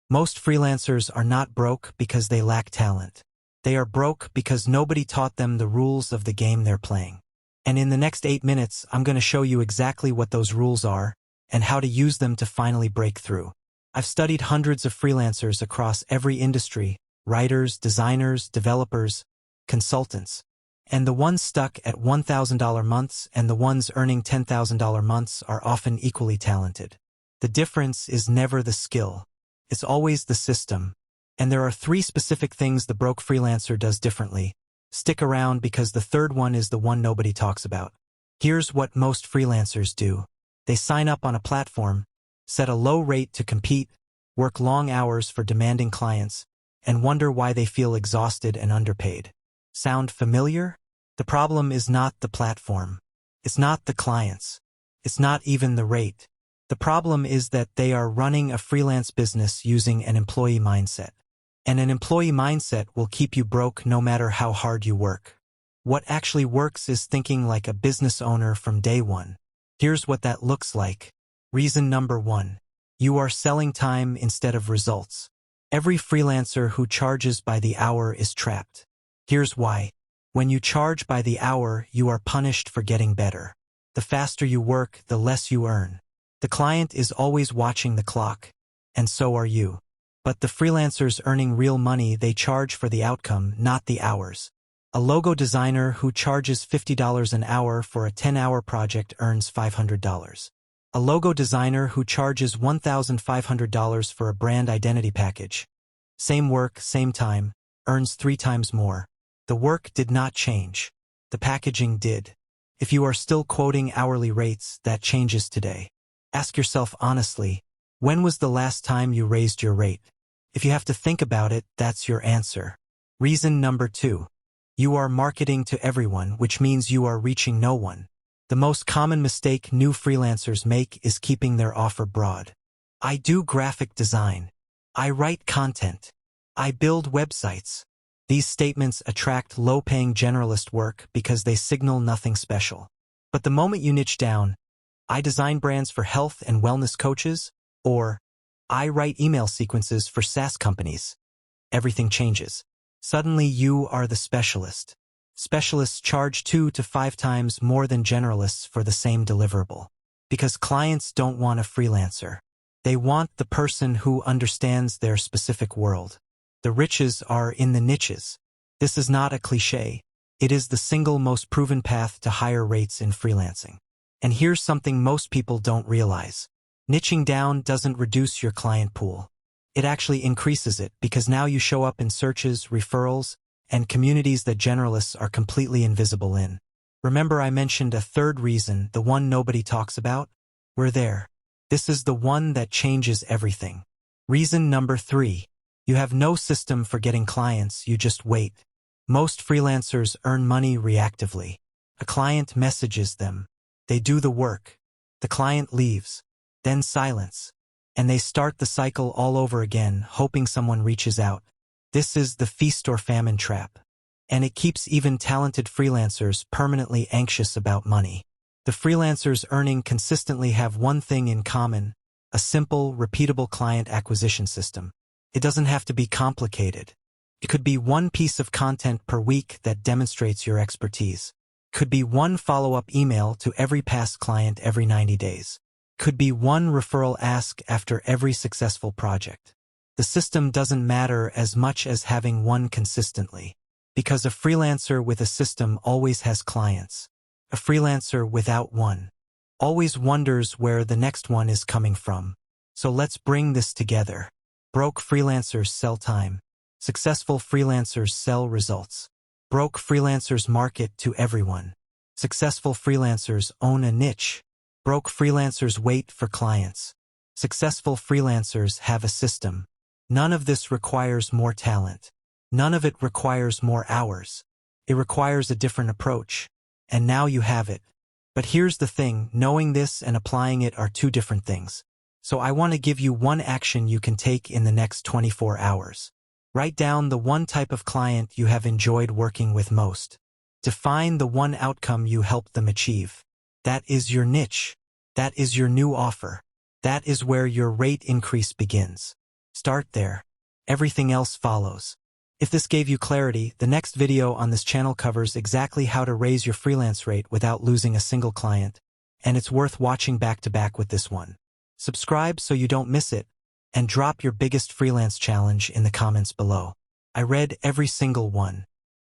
Most freelancers are not broke because they lack talent. They are broke because nobody taught them the rules of the game they're playing. And in the next 8 minutes, I'm going to show you exactly what those rules are and how to use them to finally break through. I've studied hundreds of freelancers across every industry: writers, designers, developers, consultants. And the ones stuck at $1,000 months and the ones earning $10,000 months are often equally talented. The difference is never the skill. It's always the system. And there are 3 specific things the broke freelancer does differently. Stick around because the third one is the one nobody talks about. Here's what most freelancers do. They sign up on a platform, set a low rate to compete, work long hours for demanding clients, and wonder why they feel exhausted and underpaid. Sound familiar? The problem is not the platform. It's not the clients. It's not even the rate. The problem is that they are running a freelance business using an employee mindset. And an employee mindset will keep you broke no matter how hard you work. What actually works is thinking like a business owner from day one. Here's what that looks like. Reason number 1. You are selling time instead of results. Every freelancer who charges by the hour is trapped. Here's why. When you charge by the hour, you are punished for getting better. The faster you work, the less you earn. The client is always watching the clock, and so are you. But the freelancers earning real money, they charge for the outcome, not the hours. A logo designer who charges $50 an hour for a 10-hour project earns $500. A logo designer who charges $1,500 for a brand identity package. Same work, same time, earns 3 times more. The work did not change. The packaging did. If you are still quoting hourly rates, that changes today. Ask yourself honestly, when was the last time you raised your rate? If you have to think about it, that's your answer. Reason number 2. You are marketing to everyone, which means you are reaching no one. The most common mistake new freelancers make is keeping their offer broad. I do graphic design. I write content. I build websites. These statements attract low-paying generalist work because they signal nothing special. But the moment you niche down, I design brands for health and wellness coaches, or I write email sequences for SaaS companies, everything changes. Suddenly you are the specialist. Specialists charge 2 to 5 times more than generalists for the same deliverable. Because clients don't want a freelancer. They want the person who understands their specific world. The riches are in the niches. This is not a cliché. It is the single most proven path to higher rates in freelancing. And here's something most people don't realize. Niching down doesn't reduce your client pool. It actually increases it because now you show up in searches, referrals, and communities that generalists are completely invisible in. Remember I mentioned a third reason, the one nobody talks about? We're there. This is the one that changes everything. Reason number 3. You have no system for getting clients, you just wait. Most freelancers earn money reactively. A client messages them. They do the work. The client leaves. Then silence. And they start the cycle all over again, hoping someone reaches out. This is the feast or famine trap. And it keeps even talented freelancers permanently anxious about money. The freelancers earning consistently have one thing in common: a simple, repeatable client acquisition system. It doesn't have to be complicated. It could be one piece of content per week that demonstrates your expertise. Could be one follow-up email to every past client every 90 days. Could be one referral ask after every successful project. The system doesn't matter as much as having one consistently. Because a freelancer with a system always has clients. A freelancer without one always wonders where the next one is coming from. So let's bring this together. Broke freelancers sell time. Successful freelancers sell results. Broke freelancers market to everyone. Successful freelancers own a niche. Broke freelancers wait for clients. Successful freelancers have a system. None of this requires more talent. None of it requires more hours. It requires a different approach. And now you have it. But here's the thing, knowing this and applying it are 2 different things. So I want to give you one action you can take in the next 24 hours. Write down the one type of client you have enjoyed working with most. Define the one outcome you helped them achieve. That is your niche. That is your new offer. That is where your rate increase begins. Start there. Everything else follows. If this gave you clarity, the next video on this channel covers exactly how to raise your freelance rate without losing a single client, and it's worth watching back to back with this one. Subscribe so you don't miss it, and drop your biggest freelance challenge in the comments below. I read every single one.